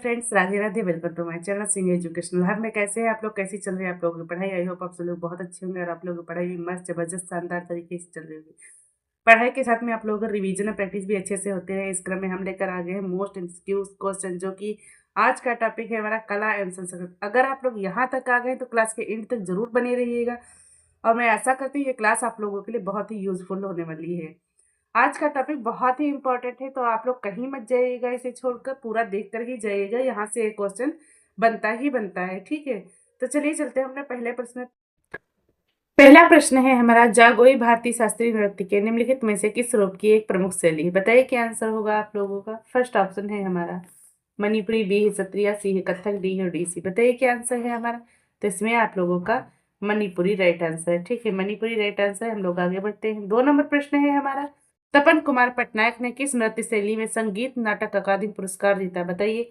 Friends, Radhe Radhe. Welcome to my channel senior educational hub में। कैसे हैं आप लोग? कैसी चल रही है आप लोगों की पढ़ाई? आई होप आप सब लोग बहुत अच्छे होंगे और आप लोगों की पढ़ाई भी मस्त जबरदस्त शानदार तरीके से चल रही होगी। पढ़ाई के साथ में आप लोगों का रिवीजन और प्रैक्टिस भी अच्छे से होते हैं। इस क्रम में हम लेकर आ गए हैं मोस्ट एमसीक्यू क्वेश्चन, जो कि आज का टॉपिक है हमारा कला एवं संस्कृत। अगर आप लोग यहाँ तक आ गए तो क्लास के एंड तक जरूर बने रहिएगा और मैं आशा करती हूँ ये क्लास आप लोगों के लिए बहुत ही यूजफुल होने वाली है। आज का टॉपिक बहुत ही इंपॉर्टेंट है, तो आप लोग कहीं मत जाइएगा, इसे छोड़कर पूरा देख कर ही जाइएगा। यहाँ से एक क्वेश्चन बनता ही बनता है, ठीक है। तो चलिए चलते हैं अपने पहले प्रश्न। पहला प्रश्न है हमारा, जागोई भारतीय शास्त्रीय नृत्य के निम्नलिखित में से किस रूप की एक प्रमुख शैली है? बताइए क्या आंसर होगा आप लोगों का। फर्स्ट ऑप्शन है हमारा मणिपुरी, बी है सत्रिया, सी है कथक, डी है ओडिसी। बताइए क्या आंसर है हमारा। तो इसमें आप लोगों का मणिपुरी राइट आंसर है, ठीक है। Manipuri right answer. हम लोग आगे बढ़ते हैं। 2 नंबर प्रश्न है हमारा, तपन कुमार पटनायक ने किस नृत्य शैली में संगीत नाटक अकादमी पुरस्कार जीता? बताइए।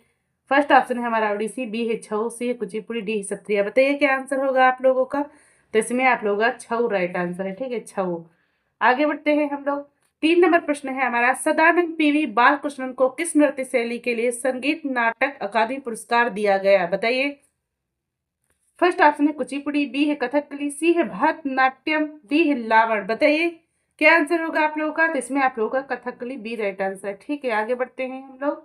फर्स्ट ऑप्शन है हमारा ओडिसी, बी है छऊ, सी है कुचिपुड़ी, डी है सत्रिया। बताइए क्या आंसर होगा आप लोगों का। तो इसमें आप लोगों का छऊ राइट आंसर है, ठीक है, छऊ। आगे बढ़ते हैं हम लोग। 3 नंबर प्रश्न है हमारा, सदानंद पीवी बालकृष्णन को किस नृत्य शैली के लिए संगीत नाटक अकादमी पुरस्कार दिया गया? बताइए। फर्स्ट ऑप्शन है कुचिपुड़ी, बी है कथकली, सी है भरतनाट्यम, डी है लावण। बताइए क्या आंसर होगा आप लोगों का। तो इसमें आप लोगों का कथकली बी राइट आंसर, ठीक है। आगे बढ़ते हैं हम लोग।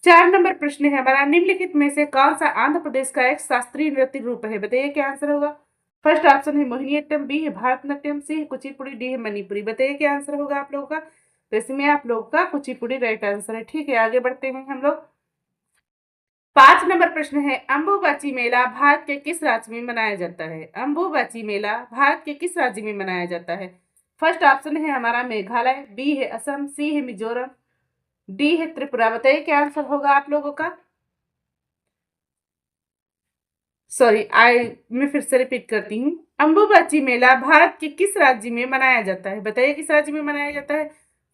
4 नंबर प्रश्न है हमारा, निम्नलिखित में से कौन सा आंध्र प्रदेश का एक शास्त्रीय नृत्य रूप है? बताइए क्या आंसर होगा। फर्स्ट ऑप्शन है मोहिनीअट्टम, बी है भारतनाट्यम, सी है कुचिपुड़ी, डी है मणिपुरी। बताइए क्या आंसर होगा आप लोगों का। तो इसमें आप लोगों का कुचिपुड़ी राइट आंसर है, ठीक है। आगे बढ़ते हैं हम लोग। 5 नंबर प्रश्न है, अंबुबाची मेला भारत के किस राज्य में मनाया जाता है? अंबुबाची मेला भारत के किस राज्य में मनाया जाता है? फर्स्ट ऑप्शन है हमारा मेघालय, बी है असम, सी है मिजोरम, डी है त्रिपुरा। बताइए क्या आंसर होगा आप लोगों का। सॉरी, मैं फिर से रिपीट करती हूँ। अंबुबाची मेला भारत के किस राज्य में मनाया जाता है? बताइए किस राज्य में मनाया जाता है।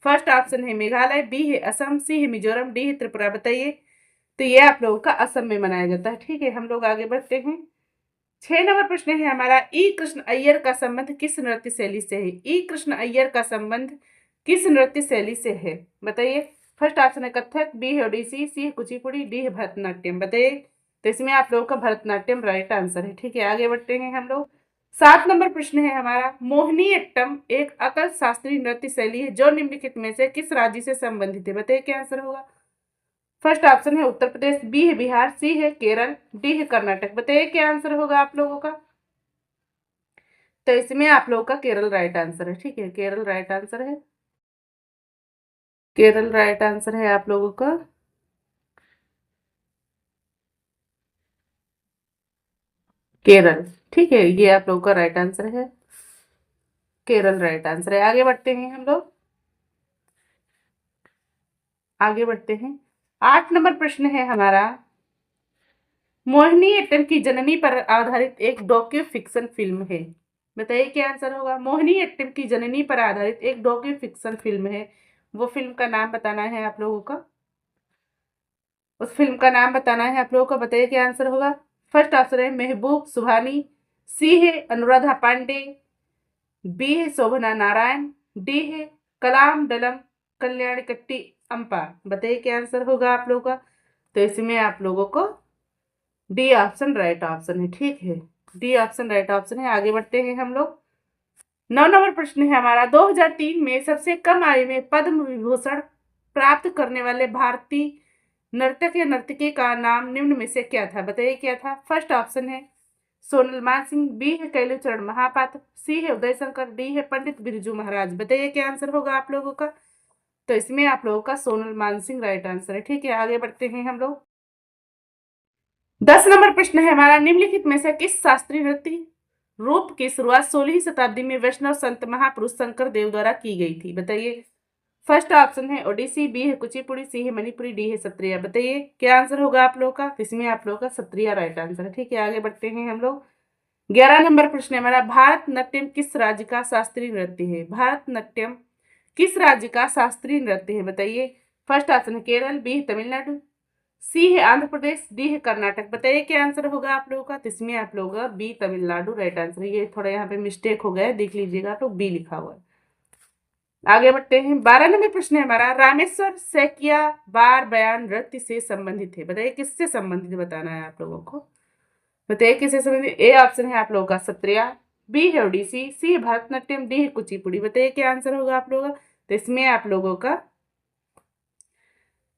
फर्स्ट ऑप्शन है मेघालय, बी है असम, सी है मिजोरम, डी है त्रिपुरा। बताइए। तो ये आप लोगों का असम में मनाया जाता है, ठीक है। हम लोग आगे बढ़ते हैं। 6 नंबर प्रश्न है हमारा, ई कृष्ण अय्यर का संबंध किस नृत्य शैली से है? ई कृष्ण अय्यर का संबंध किस नृत्य शैली से है? बताइए। फर्स्ट ऑप्शन है कथक, बी है ओडिसी, सी है कुचिपुड़ी, डी है भरतनाट्यम। बताइए। तो इसमें आप लोगों का भरतनाट्यम राइट आंसर है, ठीक है। आगे बढ़ते हैं हम लोग। 7 नंबर प्रश्न है हमारा, मोहिनीअट्टम एक अकल शास्त्रीय नृत्य शैली है जो निम्नलिखित में से किस राज्य से संबंधित है? बताइए क्या आंसर होगा। फर्स्ट ऑप्शन है उत्तर प्रदेश, बी है बिहार, सी है केरल, डी है कर्नाटक। बताइए क्या आंसर होगा आप लोगों का। तो इसमें आप लोगों का केरल राइट आंसर है, ठीक है। केरल राइट आंसर है, केरल राइट आंसर है आप लोगों का। केरल, ठीक है, ये आप लोगों का राइट आंसर है। केरल राइट आंसर है। आगे बढ़ते हैं हम लोग। आगे बढ़ते हैं। 8 नंबर प्रश्न है हमारा, मोहिनीअट्टम की जननी पर आधारित एक डॉक्यू फिक्शन फिल्म है। बताइए क्या आंसर होगा। मोहिनीअट्टम की जननी पर आधारित एक डॉक्यू फिक्शन फिल्म है, वो फिल्म का नाम बताना है आप लोगों का। उस फिल्म का नाम बताना है आप लोगों को। बताइए क्या आंसर होगा। फर्स्ट ऑप्शन है महबूब सुभानी, सी है अनुराधा पांडे, बी है शोभना नारायण, डी है कलाम डलम कल्याण कट्टी अम्पा। बताइए क्या आंसर होगा आप लोगों का। तो इसमें आप लोगों को डी ऑप्शन राइट ऑप्शन है, ठीक है। डी ऑप्शन राइट ऑप्शन है। आगे बढ़ते हैं हम लोग। 9 नंबर प्रश्न है हमारा, 2003 में सबसे कम आयु में पद्म विभूषण प्राप्त करने वाले भारतीय नर्तक या नर्तकी का नाम निम्न में से क्या था? बताइए क्या था। फर्स्ट ऑप्शन है सोनल मानसिंह, बी है कैलूचरण महापात्र, सी है उदय शंकर, डी है पंडित बिरजू महाराज। बताइए क्या आंसर होगा आप लोगों का। तो इसमें आप लोगों का सोनल मानसिंह राइट आंसर है, ठीक है। आगे बढ़ते हैं हम लोग। 10 नंबर प्रश्न है हमारा, निम्नलिखित में से किस शास्त्रीय नृत्य रूप की शुरुआत 16वीं शताब्दी में वैष्णव संत महापुरुष शंकर देव द्वारा की गई थी? बताइए। फर्स्ट ऑप्शन है ओडिसी, बी है कुचिपुड़ी, सी है मणिपुरी, डी है सत्रिया। बताइए क्या आंसर होगा आप लोगों का। इसमें आप लोगों का सत्रिया राइट आंसर है, ठीक है। आगे बढ़ते हैं हम लोग। 11 नंबर प्रश्न है हमारा, भारतनाट्यम किस राज्य का शास्त्रीय नृत्य है? भारतनाट्यम किस राज्य का शास्त्रीय नृत्य है? बताइए। फर्स्ट ऑप्शन है केरल, बी है तमिलनाडु, सी है आंध्र प्रदेश, डी है कर्नाटक। बताइए क्या आंसर होगा आप लोगों का। तो इसमें आप लोगों का बी तमिलनाडु राइट आंसर है। ये थोड़ा यहाँ पे मिस्टेक हो गया है, देख लीजिएगा, तो बी लिखा हुआ है। आगे बढ़ते हैं। 12 नंबर प्रश्न है हमारा, रामेश्वर सैकिया बार बयान नृत्य से संबंधित है, बताइए किससे संबंधित बताना है आप लोगों को। बताइए किससे संबंधित। ए ऑप्शन है आप लोगों का सत्रिया, बी है ओडिसी, सी है भरतनाट्यम, डी है कुचिपुड़ी। बताइए क्या आंसर होगा आप लोगों का। तो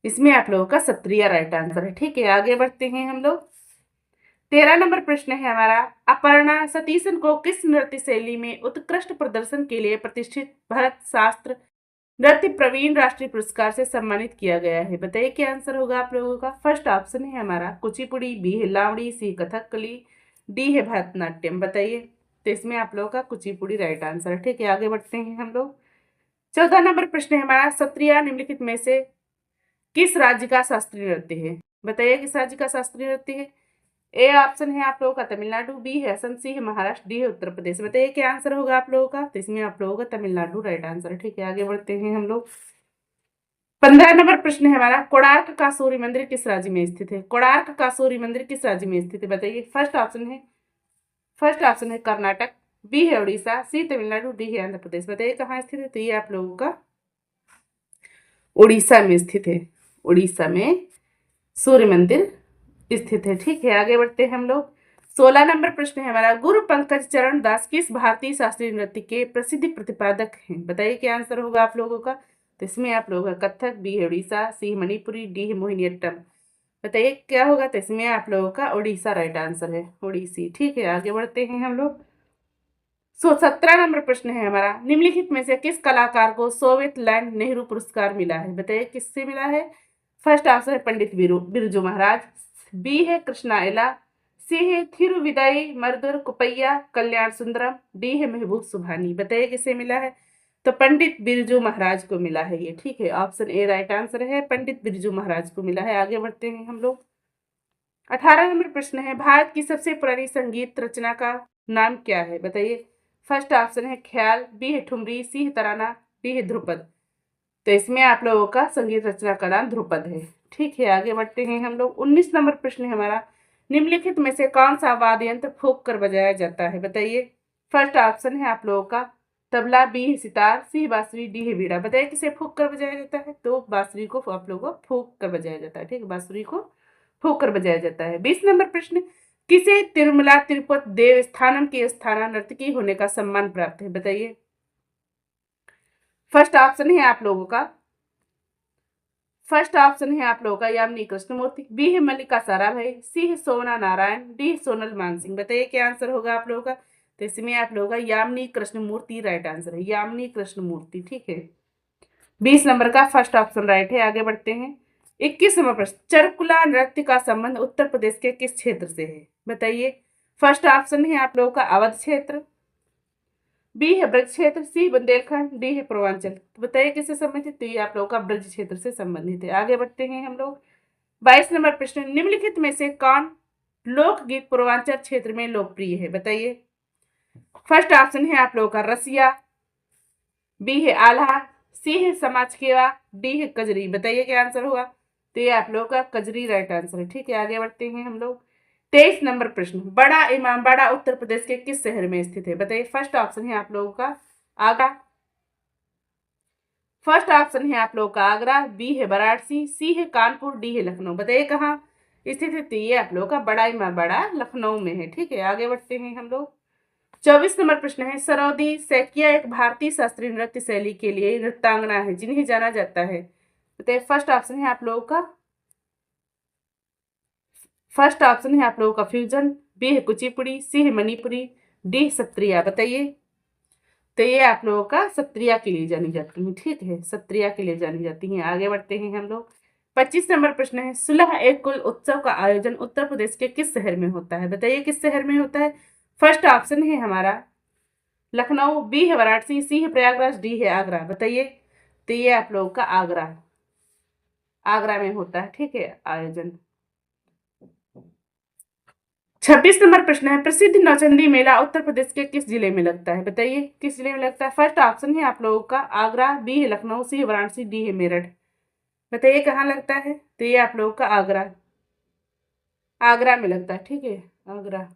इसमें आप लोगों का सत्रिया राइट आंसर है। ठीक है, आगे बढ़ते हैं हम लोग। 13 नंबर प्रश्न है हमारा, अपर्णा सतीशन को किस नृत्य शैली में उत्कृष्ट प्रदर्शन के लिए प्रतिष्ठित भरत शास्त्र नृत्य प्रवीण राष्ट्रीय पुरस्कार से सम्मानित किया गया है। बताइए क्या आंसर होगा आप लोगों का। फर्स्ट ऑप्शन है हमारा कुचिपुड़ी, बी है लावड़ी, सी कथकली, डी है भरतनाट्यम। बताइए। तो इसमें आप लोगों का कुचिपुड़ी राइट आंसर है। ठीक है, आगे बढ़ते हैं हम लोग। 14 नंबर प्रश्न है हमारा, सत्रिया निम्नलिखित में से किस राज्य का शास्त्रीय नृत्य है। बताइए किस राज्य का शास्त्रीय नृत्य है। ए ऑप्शन है आप लोगों का तमिलनाडु, बी है असम, सी है महाराष्ट्र, डी है उत्तर प्रदेश। बताइए क्या आंसर होगा आप लोगों का। तो इसमें आप लोगों का तमिलनाडु राइट आंसर है। ठीक है, आगे बढ़ते हैं हम लोग। 15 नंबर प्रश्न है हमारा, कोणार्क का सूर्य मंदिर किस राज्य में स्थित है। कोणार्क का सूर्य मंदिर किस राज्य में स्थित है। बताइए। फर्स्ट ऑप्शन है कर्नाटक, बी है उड़ीसा, सी तमिलनाडु, डी है आंध्र प्रदेश। बताइए कहाँ स्थित है। तो ये आप लोगों का उड़ीसा में स्थित है। उड़ीसा में सूर्य मंदिर स्थित है। ठीक है, आगे बढ़ते हैं हम लोग। 16 नंबर प्रश्न है हमारा, गुरु पंकज चरण दास किस भारतीय शास्त्रीय नृत्य के प्रसिद्ध प्रतिपादक हैं। बताइए क्या आंसर होगा आप लोगों का। तो इसमें आप लोगों का कथक, बी है उड़ीसा, सी है मणिपुरी, डी है मोहिनीअट्टम। बताइए क्या होगा। तो इसमें आप लोगों का उड़ीसा राइट आंसर है, उड़ीसी। ठीक है, आगे बढ़ते हैं हम लोग। 17 नंबर प्रश्न है हमारा, निम्नलिखित में से किस कलाकार को सोवियत लैंड नेहरू पुरस्कार मिला है। बताइए किससे मिला है। फर्स्ट ऑप्शन है पंडित बिरजू महाराज, बी है कृष्णा एला, सी है थिरुविदाई मरुदुर कुपैया कल्याण सुंदरम, डी है महबूब सुभानी। बताइए किसे मिला है। तो पंडित बिरजू महाराज को मिला है ये। ठीक है, ऑप्शन ए राइट आंसर है, पंडित बिरजू महाराज को मिला है। आगे बढ़ते हैं हम लोग। 18 नंबर प्रश्न है, भारत की सबसे पुरानी संगीत रचना का नाम क्या है। बताइए। फर्स्ट ऑप्शन है ख्याल, बी है ठुमरी, सी है तराना, डी है ध्रुपद। तो इसमें आप लोगों का संगीत रचना का नाम ध्रुपद है। ठीक है, आगे बढ़ते हैं हम लोग। 19 नंबर प्रश्न है हमारा, निम्नलिखित में से कौन सा वाद्य यंत्र फूंक कर बजाया जाता है। बताइए। फर्स्ट ऑप्शन है आप लोगों का तबला, बी है सितार, सी है बांसुरी, डी है बीड़ा। बताइए किसे फूंक कर बजाया जाता है। तो बांसुरी को आप लोगों को फूंक कर बजाया जाता है। ठीक है, बांसुरी को फूंक कर बजाया जाता है। 20 नंबर प्रश्न, किसे तिरुमला तिरुपति देवस्थानम की स्थाना नर्तकी होने का सम्मान प्राप्त है। बताइए। फर्स्ट ऑप्शन है आप लोगों का यामिनी कृष्णमूर्ति, बी है मल्लिका साराभाई, सी है सोना नारायण, डी है सोनल मानसिंह। बताइए क्या आंसर होगा आप लोगों का। तो इसमें आप लोगों का यामिनी कृष्णमूर्ति राइट आंसर है, यामिनी कृष्णमूर्ति। ठीक है, 20 नंबर का फर्स्ट ऑप्शन राइट है। आगे बढ़ते हैं। 21 नंबर प्रश्न, चरकुला नृत्य का संबंध उत्तर प्रदेश के किस क्षेत्र से है। बताइए। फर्स्ट ऑप्शन है आप लोगों का अवध क्षेत्र, बी है ब्रज क्षेत्र, सी बुंदेलखंड, डी है पूर्वांचल। तो बताइए किससे संबंधित। तो ये आप लोगों का ब्रज क्षेत्र से संबंधित है। आगे बढ़ते हैं हम लोग। 22 नंबर प्रश्न, निम्नलिखित में से कौन लोकगीत पूर्वांचल क्षेत्र में लोकप्रिय है। बताइए। फर्स्ट ऑप्शन है आप लोगों का रसिया, बी है आल्हा, सी है समाज केवा, डी है कजरी। बताइए क्या आंसर होगा। तो ये आप लोगों का कजरी राइट आंसर है। ठीक है, आगे बढ़ते हैं हम लोग। 23 नंबर प्रश्न, बड़ा इमामबाड़ा उत्तर प्रदेश के किस शहर में स्थित है। बताइए। फर्स्ट ऑप्शन है आप लोगों का आगरा, बी है वाराणसी, सी है कानपुर, डी है लखनऊ। बताइए कहाँ स्थित है। तो ये आप लोगों का बड़ा इमामबाड़ा लखनऊ में है। ठीक है, आगे बढ़ते हैं हम लोग। 24 नंबर प्रश्न है, सरोदी सैकिया एक भारतीय शास्त्रीय नृत्य शैली के लिए नृत्यांगना है जिन्हें जाना जाता है। बताइए। फर्स्ट ऑप्शन है आप लोगों का फ्यूजन, बी है कुचिपुड़ी, सी है मणिपुरी, डी है सत्रिया। बताइए। तो ये आप लोगों का सत्रिया के लिए जानी जाती है। ठीक है, सत्रिया के लिए जानी जाती है। आगे बढ़ते हैं हम लोग। 25 नंबर प्रश्न है, सुलह एक कुल उत्सव का आयोजन उत्तर प्रदेश के किस शहर में होता है। बताइए किस शहर में होता है। फर्स्ट ऑप्शन है हमारा लखनऊ, बी है वाराणसी, सी है प्रयागराज, डी है आगरा। बताइए। तो ये आप लोगों का आगरा आगरा में होता है। ठीक है, आयोजन। 26 नंबर प्रश्न है, प्रसिद्ध नौचंदी मेला उत्तर प्रदेश के किस जिले में लगता है। बताइए किस जिले में लगता है। फर्स्ट ऑप्शन है आप लोगों का आगरा, बी है लखनऊ, सी है वाराणसी, डी है मेरठ। बताइए कहाँ लगता है। तो ये आप लोगों का आगरा आगरा में लगता है। ठीक है, आगरा।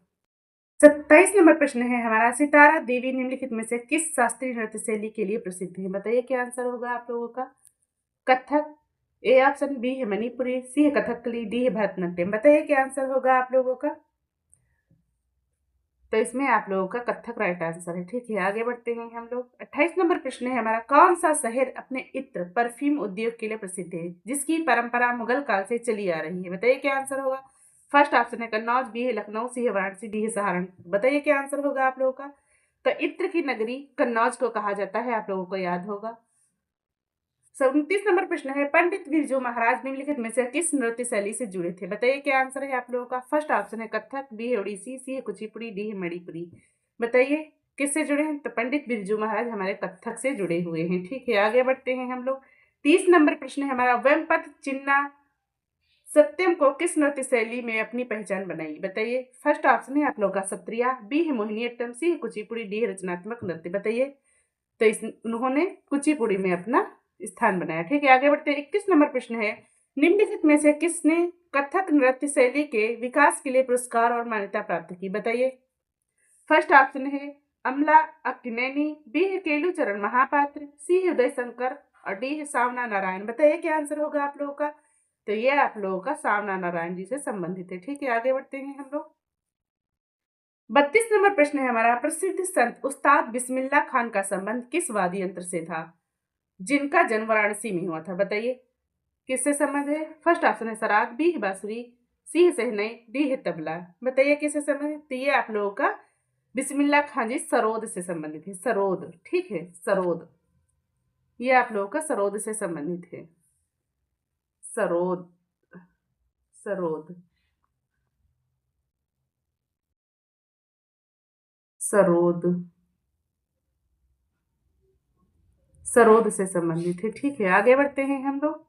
27 नंबर प्रश्न है हमारा, सितारा देवी निम्नलिखित में से किस शास्त्रीय नृत्य शैली के लिए प्रसिद्ध है? बताइए क्या आंसर होगा आप लोगों का। कथक, ए ऑप्शन, बी है मणिपुरी, सी है कथकली, डी है भरतनाट्यम। बताइए क्या आंसर होगा आप लोगों का। तो इसमें आप लोगों का कथक राइट आंसर है। ठीक है, आगे बढ़ते हैं हम लोग। 28 नंबर प्रश्न है हमारा, कौन सा शहर अपने इत्र परफ्यूम उद्योग के लिए प्रसिद्ध है, जिसकी परंपरा मुगल काल से चली आ रही है? बताइए क्या आंसर होगा। फर्स्ट ऑप्शन है कन्नौज, बी है लखनऊ, सी है वाराणसी, डी है सहारनपुर। बताइए क्या आंसर होगा आप लोगों का। तो इत्र की नगरी कन्नौज को कहा जाता है, आप लोगों को याद होगा। 29 नंबर प्रश्न है, पंडित बिरजू महाराज निम्नलिखित में से किस नृत्य शैली से जुड़े थे? बताइए क्या आंसर है आप लोगों का। फर्स्ट ऑप्शन है कथक, बी है ओडिसी, सी है कुचिपुड़ी, डी है मणिपुरी। बताइए किससे जुड़े हैं। तो पंडित बिरजू महाराज हमारे कथक से जुड़े हुए हैं। ठीक है, आगे बढ़ते हैं हम लोग। 30 नंबर प्रश्न है हमारा, वेमपत चिन्ना सत्यम को किस नृत्य शैली में अपनी पहचान बनाई? बताइए। फर्स्ट ऑप्शन है आप लोगों का सत्रिया, बी है मोहिनीअट्टम, सी है कुचिपुड़ी, डी है रचनात्मक नृत्य। बताइए। तो इस उन्होंने कुचिपुड़ी में अपना स्थान बनाया। ठीक है, आगे बढ़ते हैं। 21 नंबर प्रश्न है, निम्नलिखित में से किसने कथक नृत्य शैली के विकास के लिए पुरस्कार और मान्यता प्राप्त की? बताइए। फर्स्ट ऑप्शन है अमला अक्किनेनी, बी है केलू चरण महापात्र, सी है उदय शंकर और डी है सावना नारायण। बताइए क्या आंसर होगा आप लोगों का। तो ये आप लोगों का सावना नारायण जी से संबंधित है। ठीक है, आगे बढ़ते हैं हम लोग। 32 नंबर प्रश्न है हमारा, प्रसिद्ध संत उस्ताद बिस्मिल्लाह खान का संबंध किस वाद्य यंत्र से था, जिनका जन्म वाराणसी में हुआ था? बताइए किससे संबंध है। फर्स्ट ऑप्शन है सराद, बी है बांसुरी, सी है सहनई, डी है तबला। बताइए किससे संबंध है। तो ये आप लोगों का बिस्मिल्लाह खान जी सरोद से संबंधित है। सरोद, ठीक है, सरोद। ये आप लोगों का सरोद से संबंधित है। सरोद, सरोद, सरोद, सरोद से संबंधित है। ठीक है, आगे बढ़ते हैं हम लोग।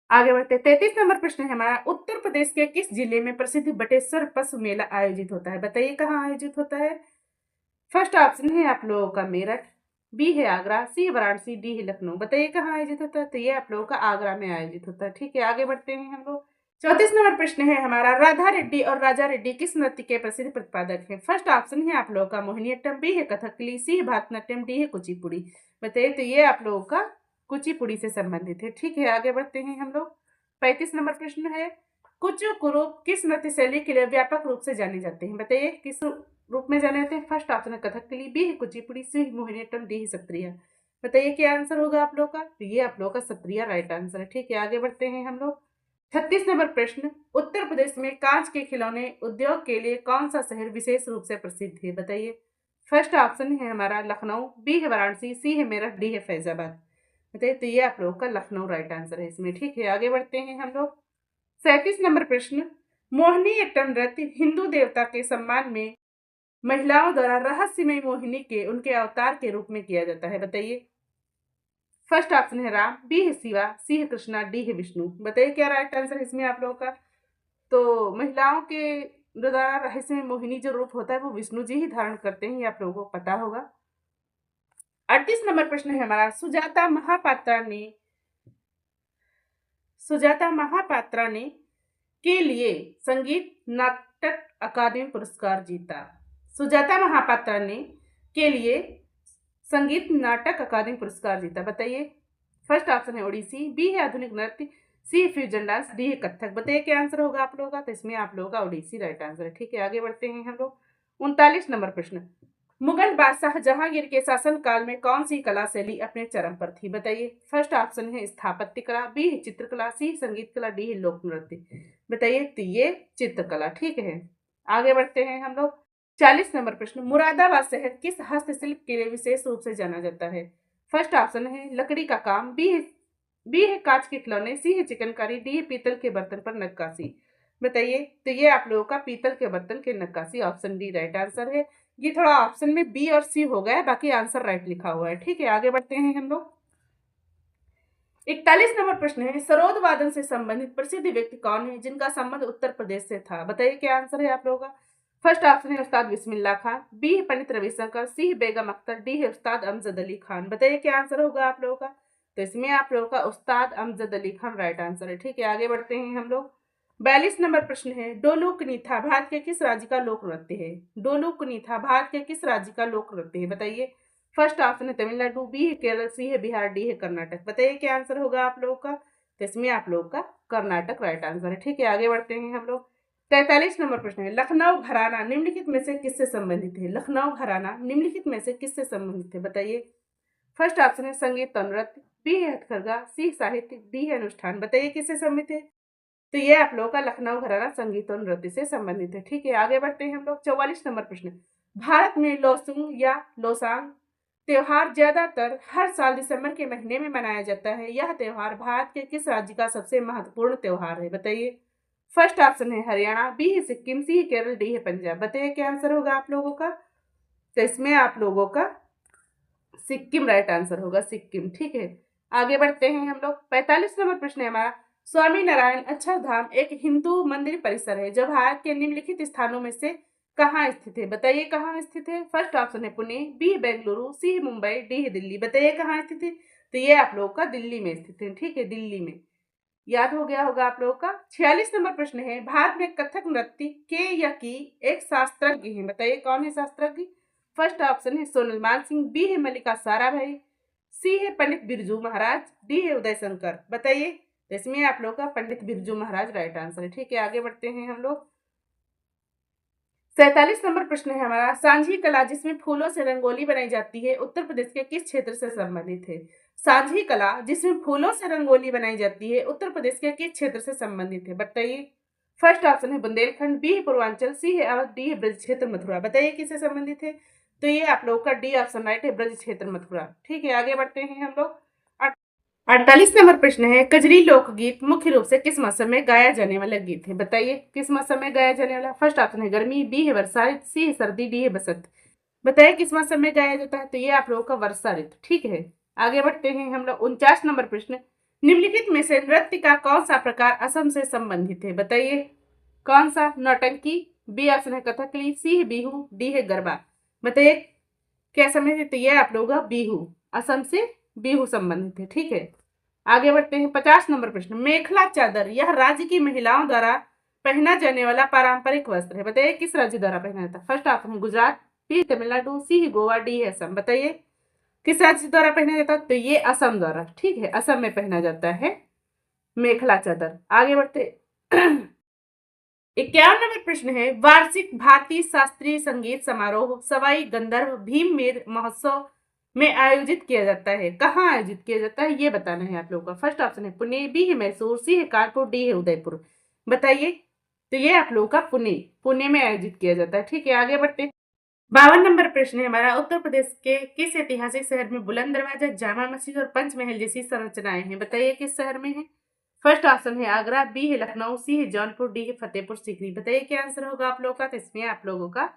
आगे बढ़ते हैं। 33 नंबर प्रश्न है हमारा, उत्तर प्रदेश के किस जिले में प्रसिद्ध बटेश्वर पशु मेला आयोजित होता है? बताइए कहाँ आयोजित होता है। फर्स्ट ऑप्शन है आप लोगों का मेरठ, बी है आगरा, सी है वाराणसी, डी है लखनऊ। बताइए कहाँ आयोजित होता है। तो ये आप लोगों का आगरा में आयोजित होता है। ठीक है, आगे बढ़ते हैं हम लोग। 34 नंबर प्रश्न है हमारा, राधा रेड्डी और राजा रेड्डी किस नृत्य के प्रसिद्ध प्रतिपादक हैं? फर्स्ट ऑप्शन है आप लोगों का मोहिनीअट्टम, बी है कथकली, सी है भरतनाट्यम, डी है कुचिपुड़ी। बताइए। तो ये आप लोगों का कुचिपुड़ी से संबंधित है। ठीक है, आगे बढ़ते हैं हम लोग। 35 नंबर प्रश्न है, कुचु कुरूप किस नृत्य शैली के लिए व्यापक रूप से जाने जाते हैं? बताइए किस रूप में जाने जाते हैं। फर्स्ट ऑप्शन है कथकली, बी है कुचिपुड़ी, सी है मोहिनीअट्टम, डी है सत्रिया। बताइए क्या आंसर होगा आप लोग का। तो ये आप लोगों का सत्रिया राइट आंसर है। ठीक है, आगे बढ़ते हैं हम लोग। 36 नंबर प्रश्न, उत्तर प्रदेश में कांच के खिलौने उद्योग के लिए कौन सा शहर विशेष रूप से प्रसिद्ध है? बताइए। फर्स्ट ऑप्शन है हमारा लखनऊ, बी है वाराणसी, सी है मेरठ, डी है फैजाबाद। बताइए। तो ये आप लोगों का लखनऊ राइट आंसर है इसमें। ठीक है, आगे बढ़ते हैं हम लोग। 37 नंबर प्रश्न, मोहिनीअट्टम नृत्य हिंदू देवता के सम्मान में महिलाओं द्वारा रहस्यमय मोहिनी के उनके अवतार के रूप में किया जाता है। बताइए। फर्स्ट ऑप्शन है राम, बी है शिवा, सी है कृष्णा, डी है विष्णु। बताइए क्या राइट आंसर है इसमें आप लोगों का। तो महिलाओं के द्वारा रहस्य में मोहिनी जो रूप होता है वो विष्णु जी ही धारण करते हैं, ये आप लोगों को पता होगा। 38 नंबर प्रश्न है हमारा, सुजाता महापात्रा ने के लिए संगीत नाटक अकादमी पुरस्कार जीता। सुजाता महापात्रा ने के लिए संगीत नाटक अकादमी पुरस्कार जीता। बताइए। फर्स्ट ऑप्शन है ओडिसी, बी है आधुनिक नृत्य, सी है फ्यूजन डांस, डी है कथक। बताइए क्या आंसर होगा आप लोगों का। तो इसमें आप लोगों का ओडिसी राइट आंसर है। ठीक है, आगे बढ़ते हैं हम लोग। 39 नंबर प्रश्न, मुगल बादशाह जहांगीर के शासन काल में कौन सी कला शैली अपने चरम पर थी? बताइए। फर्स्ट ऑप्शन है स्थापत्य कला, बी है चित्रकला, सी है संगीत कला, डी है लोक नृत्य। बताइए। तो ये चित्रकला। ठीक है, आगे बढ़ते हैं हम लोग। 40 नंबर प्रश्न, मुरादाबाद शहर किस हस्तशिल्प के लिए विशेष रूप से जाना जाता है? फर्स्ट ऑप्शन है लकड़ी का काम, बी है कांच के खिलौने, सी है चिकनकारी, डी है पीतल के बर्तन पर नक्काशी। बताइए। तो ये आप लोगों का पीतल के बर्तन के नक्काशी, ऑप्शन डी राइट आंसर है। ये थोड़ा ऑप्शन में बी और सी हो गया है, बाकी आंसर राइट लिखा हुआ है। ठीक है, आगे बढ़ते हैं हम लोग। 41 नंबर प्रश्न है, सरोद वादन से संबंधित प्रसिद्ध व्यक्ति कौन है जिनका संबंध उत्तर प्रदेश से था? बताइए क्या आंसर है आप लोगों का। फर्स्ट ऑप्शन है उस्ताद बिस्मिल्लाह खान, बी है पंडित रविशंकर, सी है बेगम अख्तर, डी है उस्ताद अमजद अली खान। बताइए क्या आंसर होगा आप लोगों का। तो इसमें आप लोगों का उस्ताद अमजद अली खान राइट आंसर है। ठीक है, आगे बढ़ते हैं हम लोग। 42 नंबर प्रश्न है, डोलुकनीथा भारत के किस राज्य का लोक नृत्य है? डोलुकनीथा भारत के किस राज्य का लोक नृत्य है? बताइए। फर्स्ट ऑप्शन है तमिलनाडु, बी है केरल, सी है बिहार, डी है कर्नाटक। बताइए क्या आंसर होगा आप लोगों का? तो इसमें आप लोगों का कर्नाटक राइट आंसर है। ठीक है, आगे बढ़ते हैं हम लोग। 43 नंबर प्रश्न है, लखनऊ घराना निम्नलिखित में से किससे संबंधित है? लखनऊ घराना निम्नलिखित में से किससे संबंधित है? बताइए। फर्स्ट ऑप्शन है संगीत और नृत्य, बी है हथकरघा, सी साहित्य, डी है अनुष्ठान। बताइए किससे संबंधित है? तो ये आप लोगों का लखनऊ घराना संगीत और नृत्य से संबंधित है। ठीक है, आगे बढ़ते हैं हम लोग। 44 नंबर प्रश्न, भारत में लोसुंग या लोसांग त्योहार ज्यादातर हर साल दिसंबर के महीने में मनाया जाता है। यह त्योहार भारत के किस राज्य का सबसे महत्वपूर्ण त्योहार है? बताइए। फर्स्ट ऑप्शन है हरियाणा, बी है सिक्किम, सी है केरल, डी है पंजाब। बताइए क्या आंसर होगा आप लोगों का? तो इसमें आप लोगों का सिक्किम राइट आंसर होगा, सिक्किम। ठीक है, आगे बढ़ते हैं हम लोग। 45 नंबर प्रश्न है हमारा, स्वामी नारायण अक्षरधाम एक हिंदू मंदिर परिसर है जो भारत के निम्नलिखित स्थानों में से कहाँ स्थित है? बताइए कहाँ स्थित है? फर्स्ट ऑप्शन है पुणे, बी है बेंगलुरु, सी है मुंबई, डी है दिल्ली। बताइए कहाँ स्थित है? तो ये आप लोगों का दिल्ली में स्थित है। ठीक है, दिल्ली में। याद हो गया होगा आप लोगों का। 46 नंबर प्रश्न है, भारत में कथक नृत्य के या की एक शास्त्रज्ञ है। बताइए कौन है शास्त्रज्ञ? फर्स्ट ऑप्शन है सोनल मान सिंह, बी है मल्लिका साराभाई, सी है पंडित बिरजू महाराज, डी है उदय शंकर। बताइए। तो इसमें आप लोग का पंडित बिरजू महाराज राइट आंसर है। ठीक है, आगे बढ़ते हैं हम लोग। 47 नंबर प्रश्न है हमारा, सांझी कला जिसमें फूलों से रंगोली बनाई जाती है उत्तर प्रदेश के किस क्षेत्र से संबंधित है? सांझी कला जिसमें फूलों से रंगोली बनाई जाती है उत्तर प्रदेश के किस क्षेत्र से संबंधित है? बताइए। फर्स्ट ऑप्शन है बुंदेलखंड, बी है पूर्वांचल, सी है अवध, डी है ब्रज क्षेत्र मथुरा। बताइए किससे संबंधित है? तो ये आप लोग का डी ऑप्शन राइट है, ब्रज क्षेत्र मथुरा। ठीक है, आगे बढ़ते हैं हम लोग। 48 नंबर प्रश्न है, कजरी लोकगीत मुख्य रूप से किस मौसम में गाया जाने वाला गीत है? बताइए किस मौसम में गाया जाने वाला। फर्स्ट ऑप्शन है गर्मी, बी है वर्षा ऋतु, सी है सर्दी, डी है बसंत। बताइए किस मौसम में गाया जाता है? तो ये आप लोगों का वर्षा ऋतु। ठीक है, आगे बढ़ते हैं हम लोग। 49 नंबर प्रश्न, निम्नलिखित में से नृत्य का कौन सा प्रकार असम से संबंधित है? बताइए कौन सा? नौटंकी, बी ऑप्शन है कथकली, सी है बिहू, डी है गरबा। बताइए क्या समझ है? तो ये आप लोगों का बिहू, असम से बिहू संबंधित है। ठीक है, आगे बढ़ते हैं। 50 नंबर प्रश्न, मेखला चादर यह राज्य की महिलाओं द्वारा पहना जाने वाला पारंपरिक वस्त्र है। बताइए किस राज्य द्वारा पहना जाता है? फर्स्ट ऑप्शन है गुजरात, बी तमिलनाडु, सी है गोवा, डी है असम। बताइए किस राज्य द्वारा पहना जाता है? तो ये असम द्वारा। ठीक है, असम में पहना जाता है मेखला चादर। आगे बढ़ते 51 नंबर प्रश्न है, वार्षिक भारतीय शास्त्रीय संगीत समारोह सवाई गंधर्व भीममेर महोत्सव में आयोजित किया जाता है। कहाँ आयोजित किया जाता है ये बताना है आप लोगों का। फर्स्ट ऑप्शन है पुणे, बी है मैसूर, सी है कानपुर, डी है उदयपुर। बताइए। तो ये आप लोगों का पुणे, पुणे में आयोजित किया जाता है। ठीक है, आगे बढ़ते। 52 नंबर प्रश्न है हमारा, उत्तर प्रदेश के किस ऐतिहासिक शहर में बुलंद दरवाजा, जामा मस्जिद और पंचमहल जैसी संरचनाएं हैं? बताइए किस शहर में है? फर्स्ट ऑप्शन है आगरा, बी है लखनऊ, सी है जौनपुर, डी है फतेहपुर सीकरी। बताइए क्या आंसर होगा आप लोगों का? तो इसमें आप लोगों का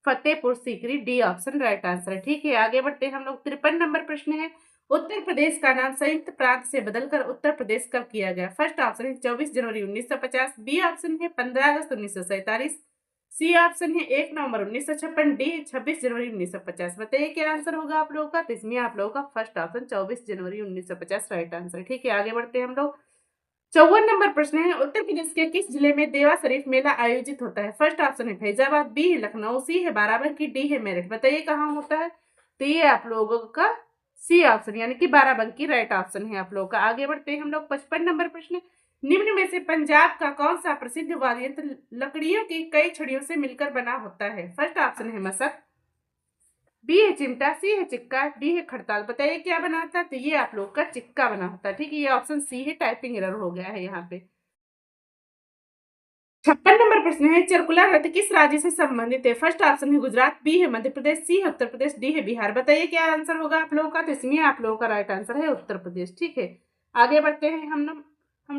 Fatehpur Sikri, D option right answer है। ठीक है, आगे बढ़ते हैं हम लोग। 53 नंबर प्रश्न है, उत्तर प्रदेश का नाम संयुक्त प्रांत से बदलकर उत्तर प्रदेश कब किया गया? फर्स्ट ऑप्शन है 24 जनवरी 1950, बी ऑप्शन है 15 अगस्त 1947, सी ऑप्शन है 1 नवंबर 1956, डी 26 जनवरी 1950। बताइए क्या आंसर होगा आप लोगों का? तो इसमें आप लोगों का फर्स्ट ऑप्शन 24 जनवरी 1950 राइट आंसर है। ठीक है, आगे बढ़ते हैं हम लोग। 54 नंबर प्रश्न है, उत्तर प्रदेश के किस जिले में देवा शरीफ मेला आयोजित होता है? फर्स्ट ऑप्शन है फैजाबाद, बी है लखनऊ, सी है बाराबंकी, डी है मेरठ। बताइए कहाँ होता है? तो ये आप लोगों का सी ऑप्शन यानी कि बाराबंकी राइट ऑप्शन है आप लोगों का। आगे बढ़ते हैं हम लोग। 55 नंबर प्रश्न, निम्न में से पंजाब का कौन सा प्रसिद्ध वाद्य यंत्र लकड़ियों की कई छड़ियों से मिलकर बना होता है? फर्स्ट ऑप्शन है मसक, बी है चिमटा, सी है चिक्का, डी है खड़ताल। बताइए क्या बना होता है? तो ये आप लोग का चिक्का बना होता है। ठीक है, ये ऑप्शन सी है, टाइपिंग एरर हो गया है यहाँ पे। 56 नंबर प्रश्न है, चरकुला नृत्य किस राज्य से संबंधित है? फर्स्ट ऑप्शन है गुजरात, बी है मध्य प्रदेश, सी है उत्तर प्रदेश, डी है बिहार। बताइए क्या आंसर होगा आप लोगों का? तो इसमें आप लोगों का राइट आंसर है उत्तर प्रदेश। ठीक है, आगे बढ़ते हैं हम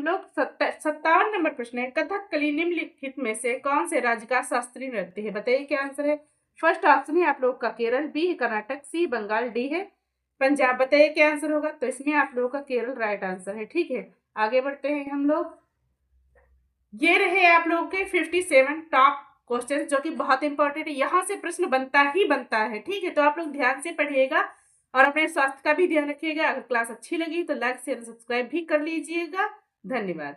लोग 57 नंबर प्रश्न है, कथकली निम्नलिखित में से कौन से राज्य का शास्त्रीय नृत्य है? बताइए क्या आंसर है? फर्स्ट ऑप्शन है आप लोग का केरल, बी है कर्नाटक, सी बंगाल, डी है पंजाब। बताइए क्या आंसर होगा? तो इसमें आप लोगों का केरल राइट आंसर है। ठीक है, आगे बढ़ते हैं हम लोग। ये रहे आप लोगों के 57 टॉप क्वेश्चन जो कि बहुत इंपॉर्टेंट है। यहाँ से प्रश्न बनता ही बनता है। ठीक है, तो आप लोग ध्यान से पढ़िएगा और अपने स्वास्थ्य का भी ध्यान रखिएगा। अगर क्लास अच्छी लगी तो लाइक शेयर सब्सक्राइब भी कर लीजिएगा। धन्यवाद।